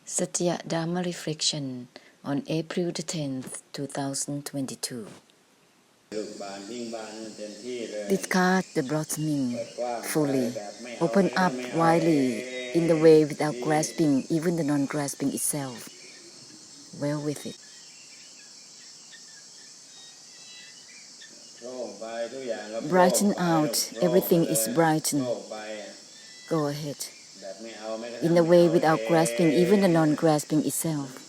Satya Dharma Reflection on April the 10th, 2022. Discard the blossoming fully, open up widely in the way without grasping even the non-grasping itself. Well with it. Brighten out, everything is brightened. Go ahead. In the way without grasping even the non-grasping itself.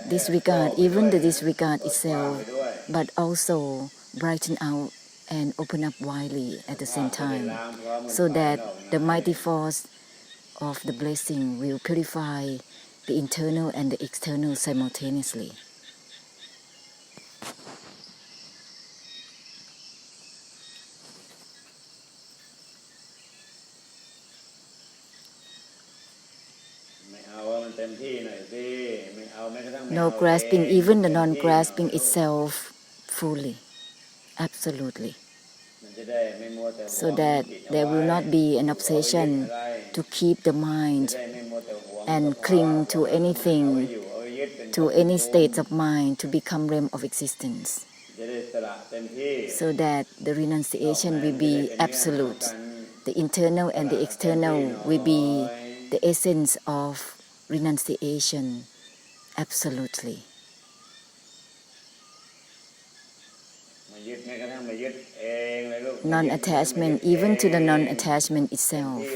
Disregard even the disregard itself, but also brighten out and open up widely at the same time, so that the mighty force of the blessing will purify the internal and the external simultaneously. No grasping even the non-grasping itself fully, absolutely, so that there will not be an obsession to keep the mind and cling to anything, to any states of mind to become realm of existence, so that the renunciation will be absolute. The internal and the external will be the essence of renunciation absolutely. Non-attachment even to the non-attachment itself.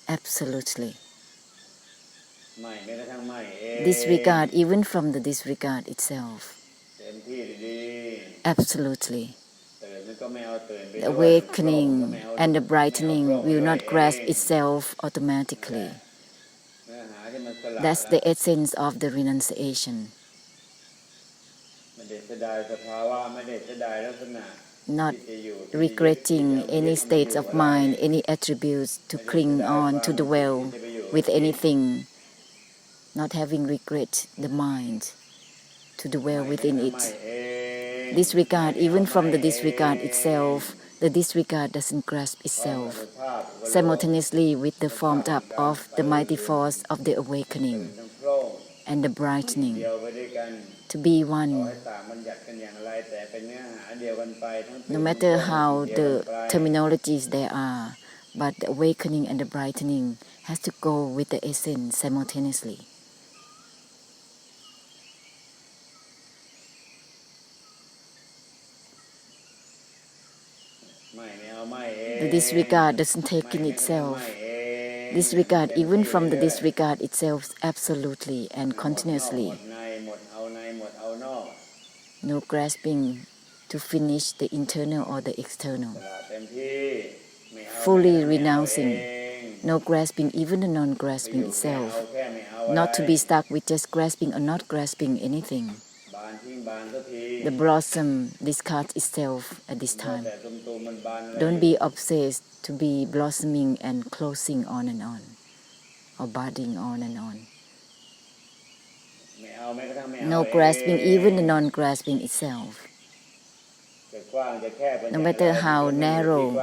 Absolutely. Disregard even from the disregard itself. Absolutely. The awakening and the brightening will not grasp itself automatically. That's the essence of the renunciation. Not regretting any states of mind, any attributes to cling on, to dwell with anything. Not having regret the mind, to dwell within it. Disregard even from the disregard itself. The disregard doesn't grasp itself simultaneously with the formed up of the mighty force of the awakening and the brightening, to be one. No matter how the terminologies there are, but the awakening and the brightening has to go with the essence simultaneously. The disregard doesn't take in itself. Disregard even from the disregard itself absolutely and continuously. No grasping to finish the internal or the external. Fully renouncing. No grasping even the non-grasping itself. Not to be stuck with just grasping or not grasping anything. The blossom discards itself at this time. Don't be obsessed to be blossoming and closing on and on, or budding on and on. No grasping even the non-grasping itself. No matter how narrow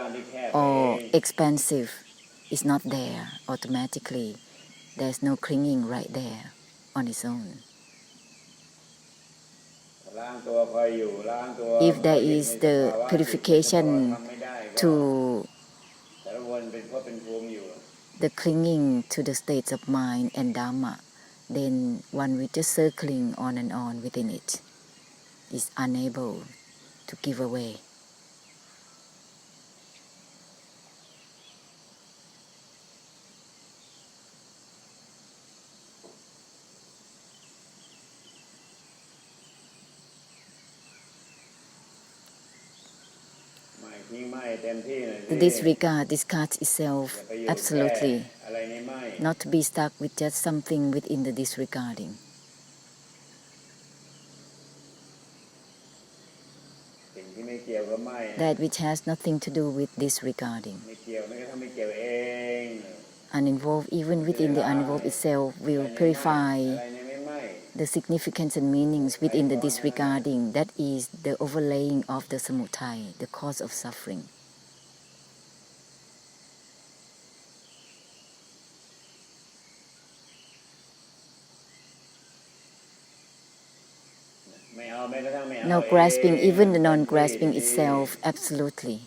or expansive, it's not there automatically. There's no clinging right there on its own. If there is the purification to the clinging to the states of mind and Dharma, then one will just circling on and on within it, is unable to give away. The disregard discards itself absolutely, not to be stuck with just something within the disregarding. That which has nothing to do with disregarding. Uninvolved even within the uninvolved itself will purify the significance and meanings within the disregarding, that is the overlaying of the samudaya, the cause of suffering. No grasping, even the non-grasping itself, absolutely.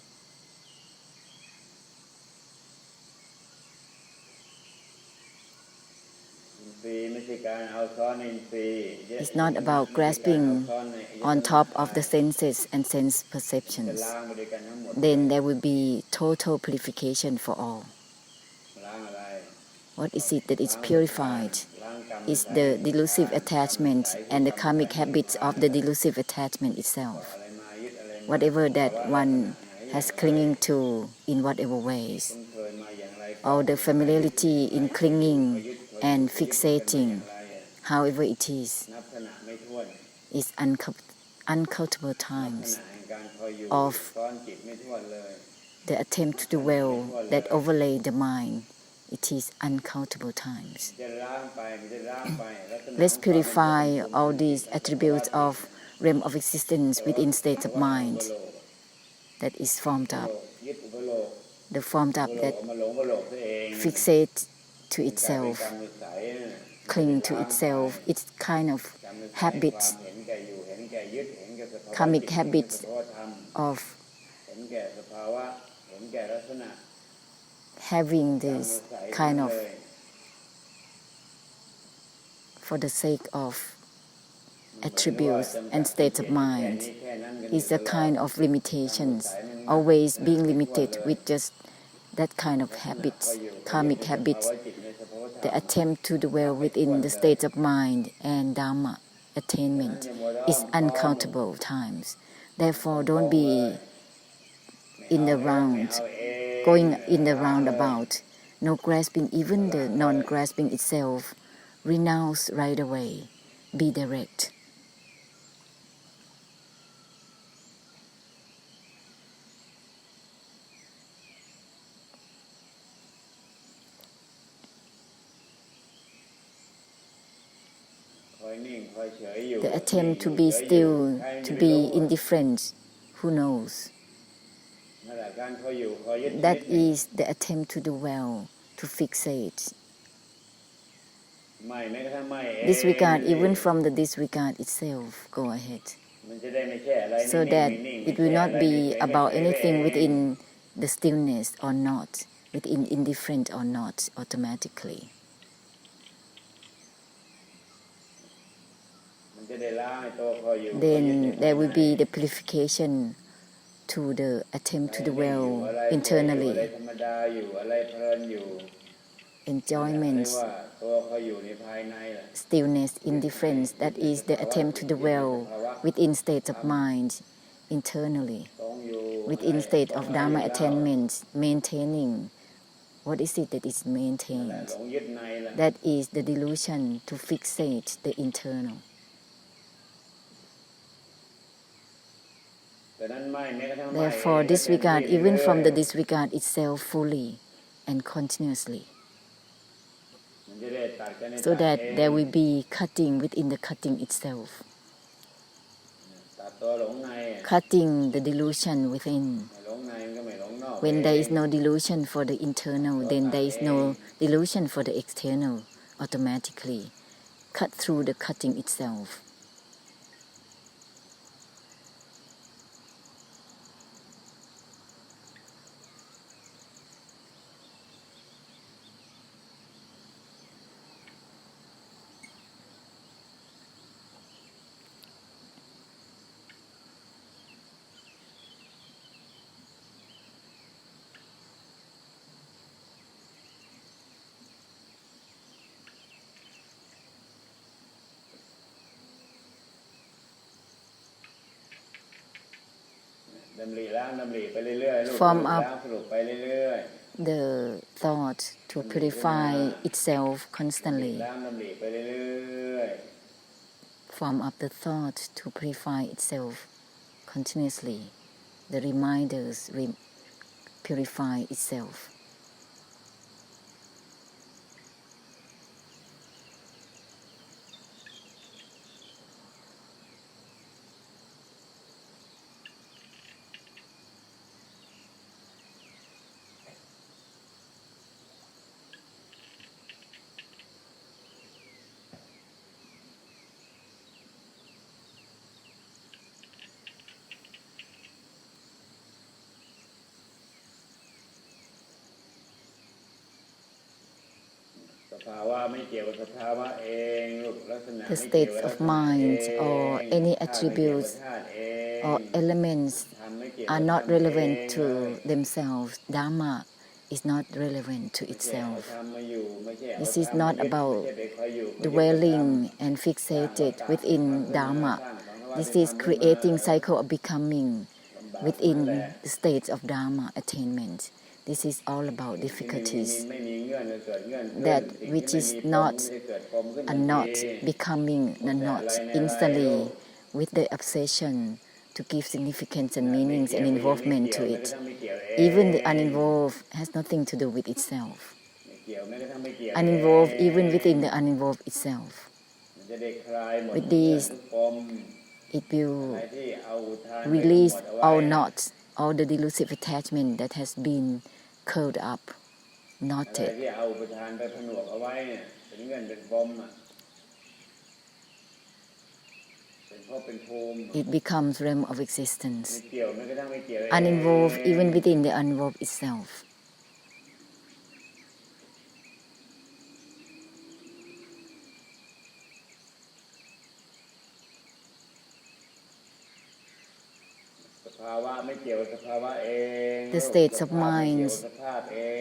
It's not about grasping on top of the senses and sense perceptions. Then there will be total purification for all. What is it that is purified? Is the delusive attachment and the karmic habits of the delusive attachment itself. Whatever that one has clinging to in whatever ways. Or the familiarity in clinging and fixating, however it is uncountable times of the attempt to dwell that overlay the mind. It is uncountable times. Let's purify all these attributes of realm of existence within states of mind that is formed up. The formed up that fixate to itself, cling to itself, its kind of habits, karmic habits of having this kind of, for the sake of attributes and states of mind, is a kind of limitations, always being limited with just that kind of habits, karmic habits, the attempt to dwell within the states of mind and Dharma attainment is uncountable times. Therefore, don't be in the round, going in the roundabout, no grasping, even the non-grasping itself, renounce right away, be direct. The attempt to be still, to be indifferent, who knows? That is the attempt to dwell, to fixate. Disregard, even from the disregard itself, go ahead. So that it will not be about anything within the stillness or not, within indifferent or not, automatically. Then there will be the purification to the attempt to dwell internally. Enjoyment, stillness, indifference, that is the attempt to dwell within states of mind internally, within state of Dharma attainment, maintaining. What is it that is maintained? That is the delusion to fixate the internal. Therefore, disregard even from the disregard itself fully and continuously, so that there will be cutting within the cutting itself, cutting the delusion within. When there is no delusion for the internal, then there is no delusion for the external, automatically. Cut through the cutting itself. Form up the thought to purify itself constantly. Form up the thought to purify itself continuously. The reminders purify itself. The states of mind or any attributes or elements are not relevant to themselves. Dharma is not relevant to itself. This is not about dwelling and fixated within Dharma. This is creating cycle of becoming within the states of Dharma attainment. This is all about difficulties. That which is not and not becoming and not instantly with the obsession to give significance and meanings and involvement to it. Even the uninvolved has nothing to do with itself. Uninvolved even within the uninvolved itself. With these, it will release all knots, all the delusive attachment that has been curled up, knotted. It becomes realm of existence, uninvolved even within the uninvolved itself. The states of mind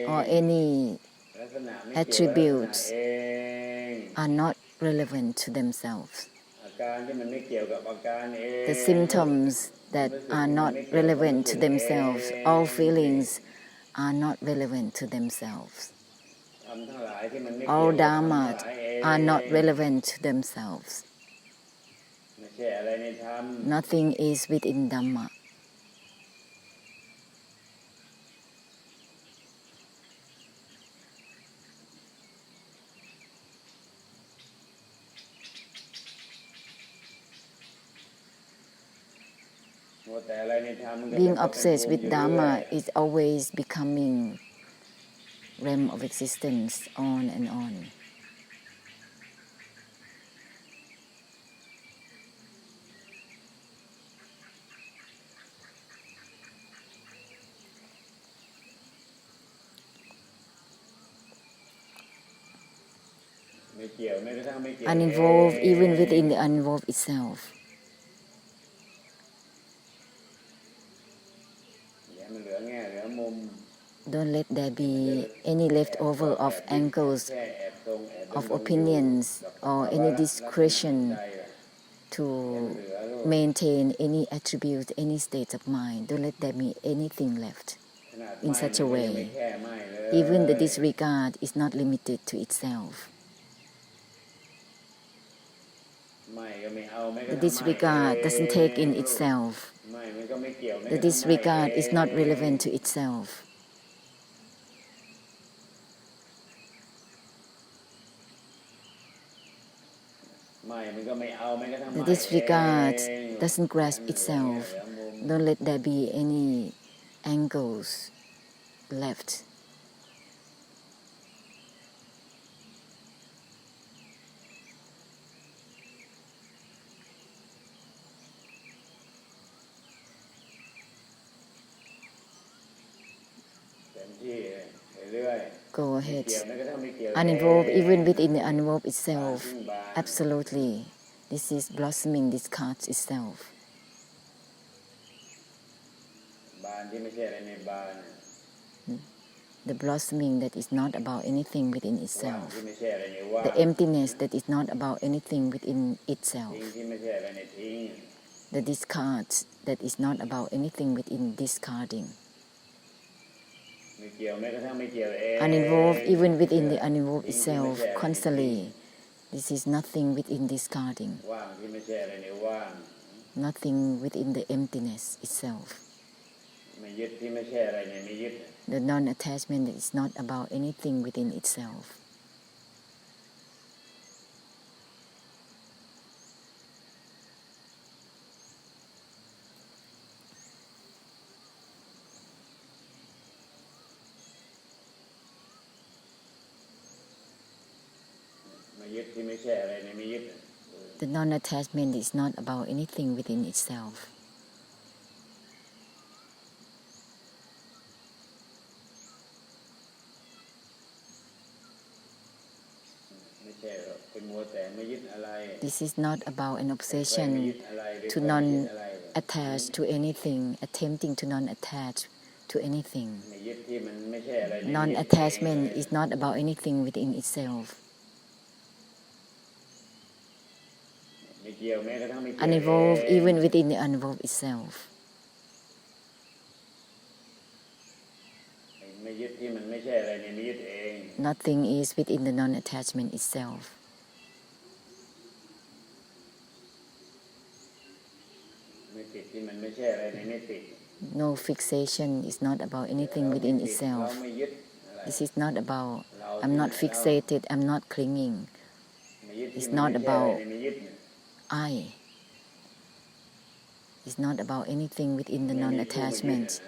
or any attributes are not relevant to themselves. The symptoms that are not relevant to themselves, all feelings are not relevant to themselves. All dharma are not relevant to themselves. Nothing is within Dhamma. Being obsessed with Dharma is always becoming realm of existence on and on. Uninvolved even within the uninvolved itself. Don't let there be any leftover of angles, of opinions, or any discretion to maintain any attribute, any state of mind. Don't let there be anything left in such a way. Even the disregard is not limited to itself. The disregard doesn't take in itself. The disregard is not relevant to itself. The disregard doesn't grasp itself. Don't let there be any angles left. Go ahead. Uninvolved even within the uninvolved itself. Absolutely. This is blossoming, this cards itself. The blossoming that is not about anything within itself. The emptiness that is not about anything within itself. The discard that is not about anything within discarding. Uninvolved even within the uninvolved itself constantly. This is nothing within discarding. Nothing within the emptiness itself. The non-attachment is not about anything within itself. The non-attachment is not about anything within itself. This is not about an obsession to non-attach to anything, attempting to non-attach to anything. Non-attachment is not about anything within itself. Uninvolved even within the uninvolved itself. Nothing is within the non-attachment itself. No fixation is not about anything within itself. This is not about I'm not fixated, I'm not clinging. It's not about I. It's not about anything within the non-attachment.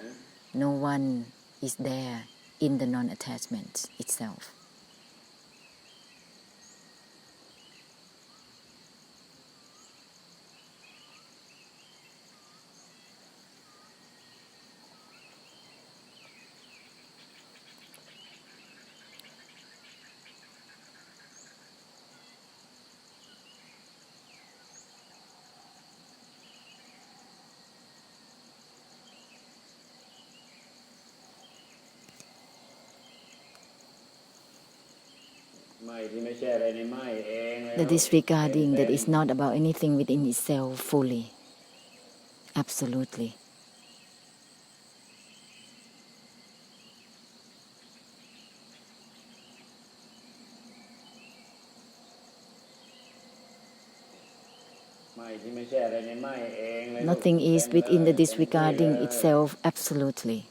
No one is there in the non-attachment itself. The disregarding that is not about anything within itself fully. Absolutely. Nothing is within the disregarding itself absolutely.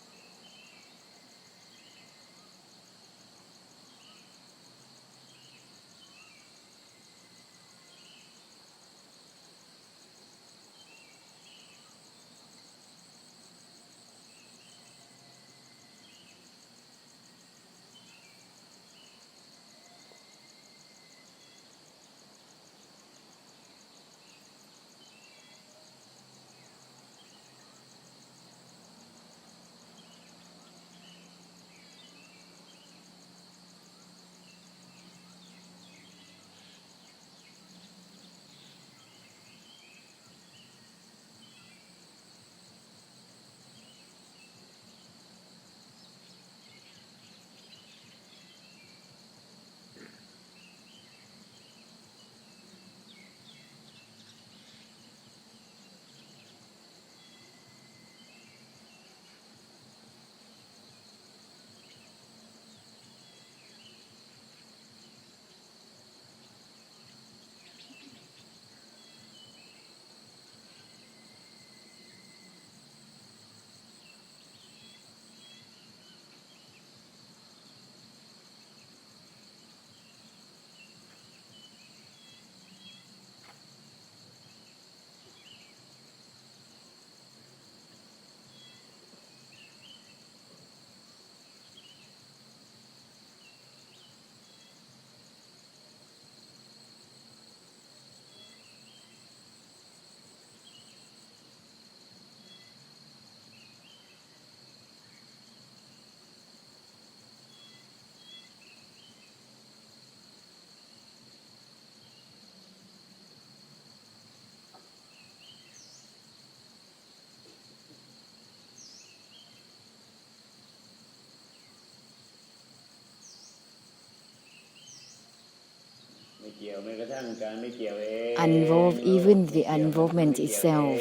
Uninvolved even the uninvolvement itself.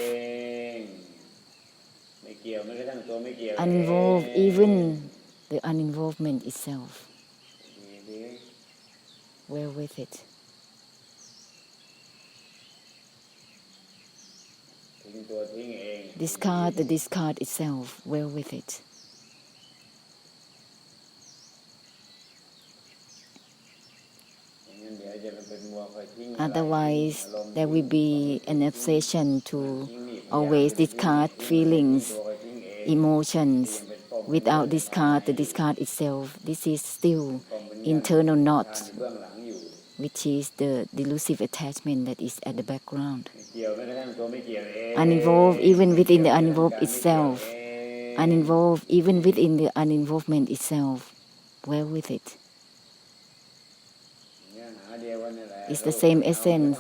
Uninvolved even the uninvolvement itself. We're with it. Discard the discard itself. We're with it. Otherwise, there will be an obsession to always discard feelings, emotions, without discard the discard itself. This is still internal knot, which is the delusive attachment that is at the background. Uninvolved even within the uninvolved itself. Uninvolved even within the uninvolvement itself. We're with it. is the same essence.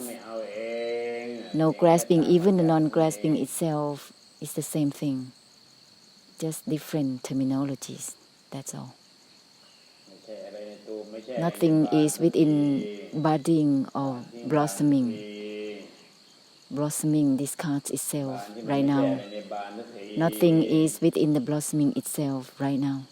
No grasping, even the non-grasping itself is the same thing. Just different terminologies, that's all. Nothing is within budding or blossoming. Blossoming discards itself right now. Nothing is within the blossoming itself right now.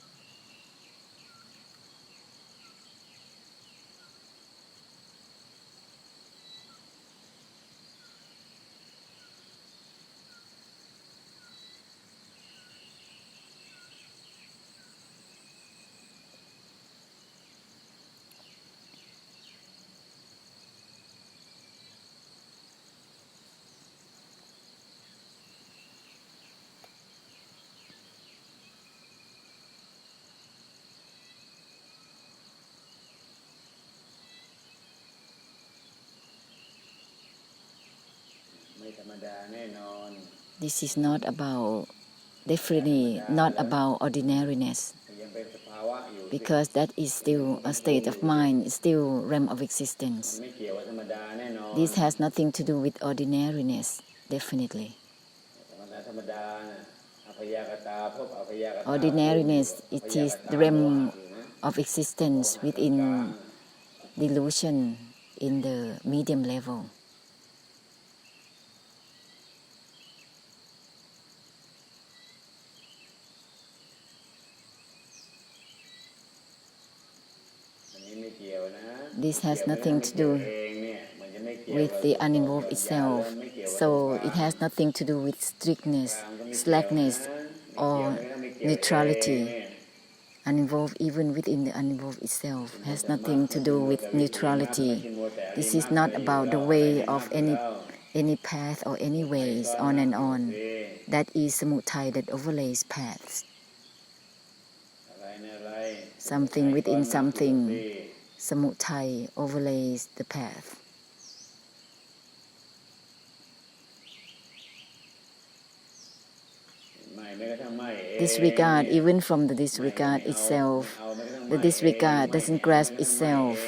This is not about, definitely not about ordinariness, because that is still a state of mind, still realm of existence. This has nothing to do with ordinariness, definitely. Ordinariness, it is the realm of existence within delusion in the medium level. This has nothing to do with the uninvolved itself, so it has nothing to do with strictness, slackness, or neutrality. Uninvolved, even within the uninvolved itself, has nothing to do with neutrality. This is not about the way of any path or any ways, on and on. That is samutthaya that overlays paths. Something within something, samutthaya overlays the path. Disregard, even from the disregard itself, the disregard doesn't grasp itself.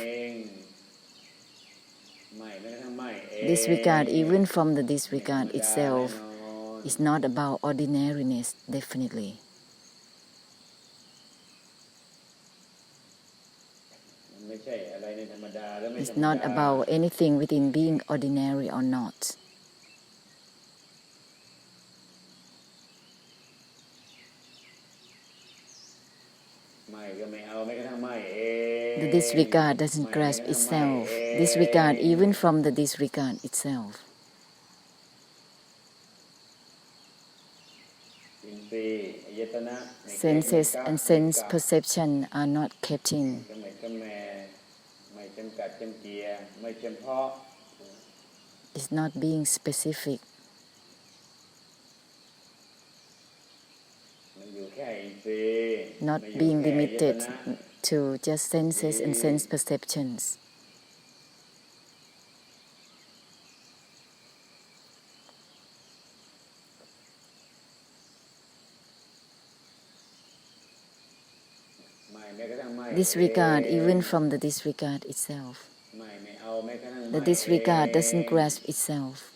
Disregard, even from the disregard itself, is not about ordinariness, definitely. It's not about anything within being ordinary or not. The disregard doesn't grasp itself. Disregard, even from the disregard itself. Senses and sense perception are not kept in. It's not being specific. Not being limited to just senses and sense perceptions. Disregard, even from the disregard itself. The disregard doesn't grasp itself.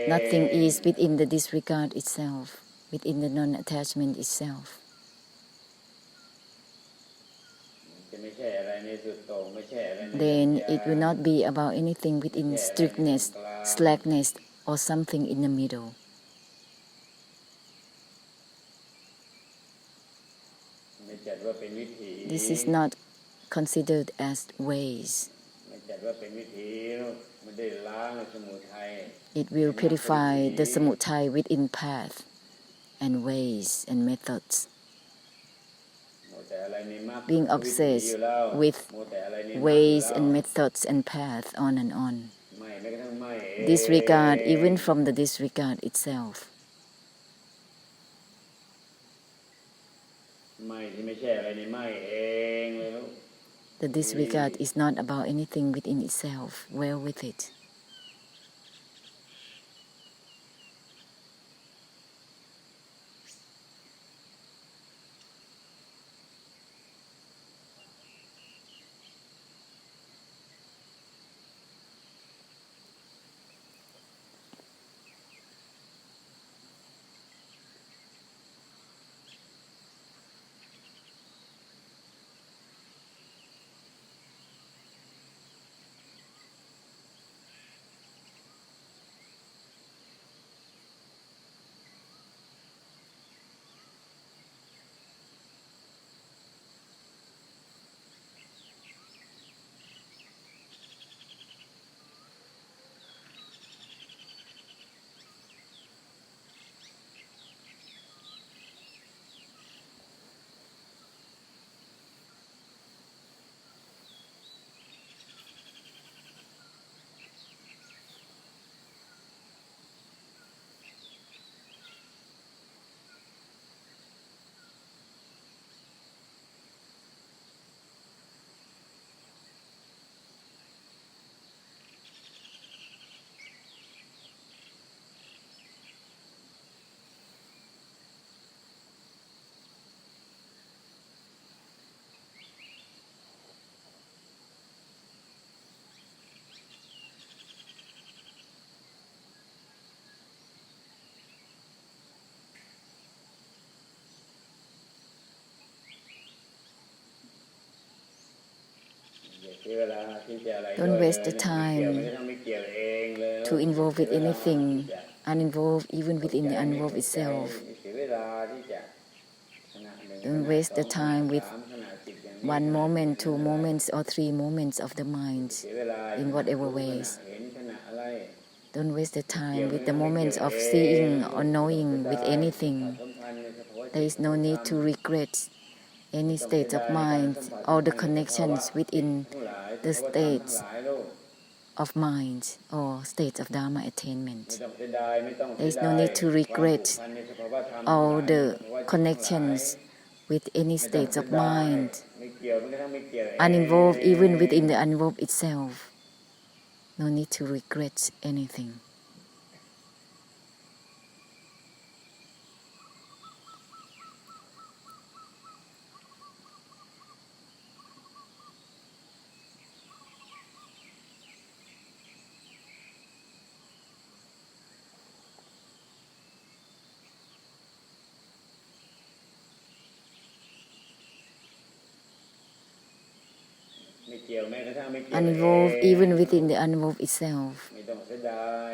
Nothing is within the disregard itself, within the non-attachment itself. Then it will not be about anything within strictness, slackness, or something in the middle. This is not considered as ways. It will purify the samutthaya within path and ways and methods. Being obsessed with ways and methods and paths, on and on. Disregard, even from the disregard itself. The disregard is not about anything within itself. Well with it. Don't waste the time to involve with anything uninvolved, even within the uninvolved itself. Don't waste the time with 1 moment, 2 moments, or 3 moments of the mind in whatever ways. Don't waste the time with the moments of seeing or knowing with anything. There is no need to regret any states of mind or the connections within the states of mind or states of Dharma attainment. There is no need to regret all the connections with any states of mind, uninvolved even within the uninvolved itself. No need to regret anything. Uninvolved even within the uninvolved itself.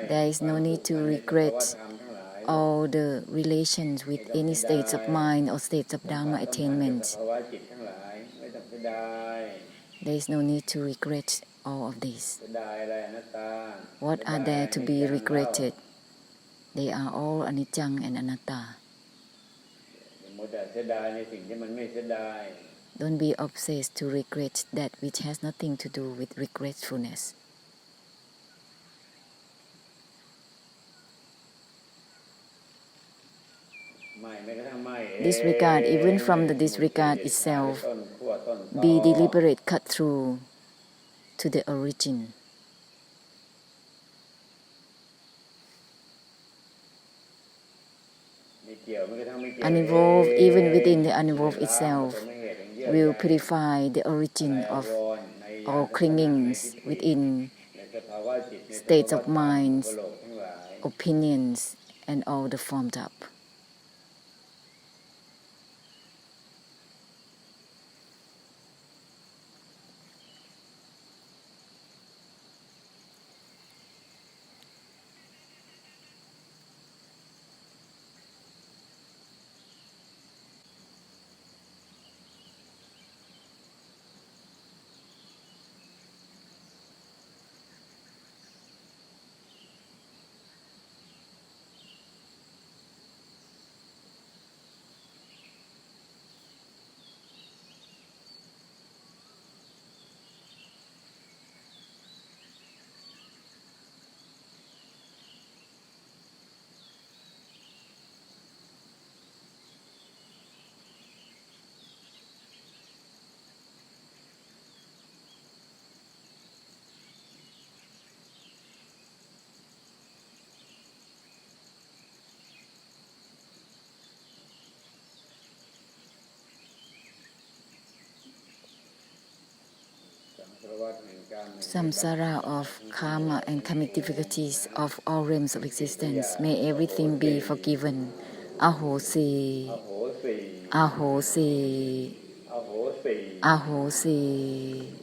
There is no need to regret all the relations with any states of mind or states of Dharma attainment. There is no need to regret all of this. What are there to be regretted? They are all anicca and anatta. Don't be obsessed to regret that which has nothing to do with regretfulness. Disregard, even from the disregard itself, be deliberate, cut through to the origin. Uninvolved, even within the uninvolved itself, will purify the origin of all clingings within states of minds, opinions, and all the formed up. Samsara of karma and karmic difficulties of all realms of existence. May everything be forgiven. Ahosi. Ahosi. Ahosi.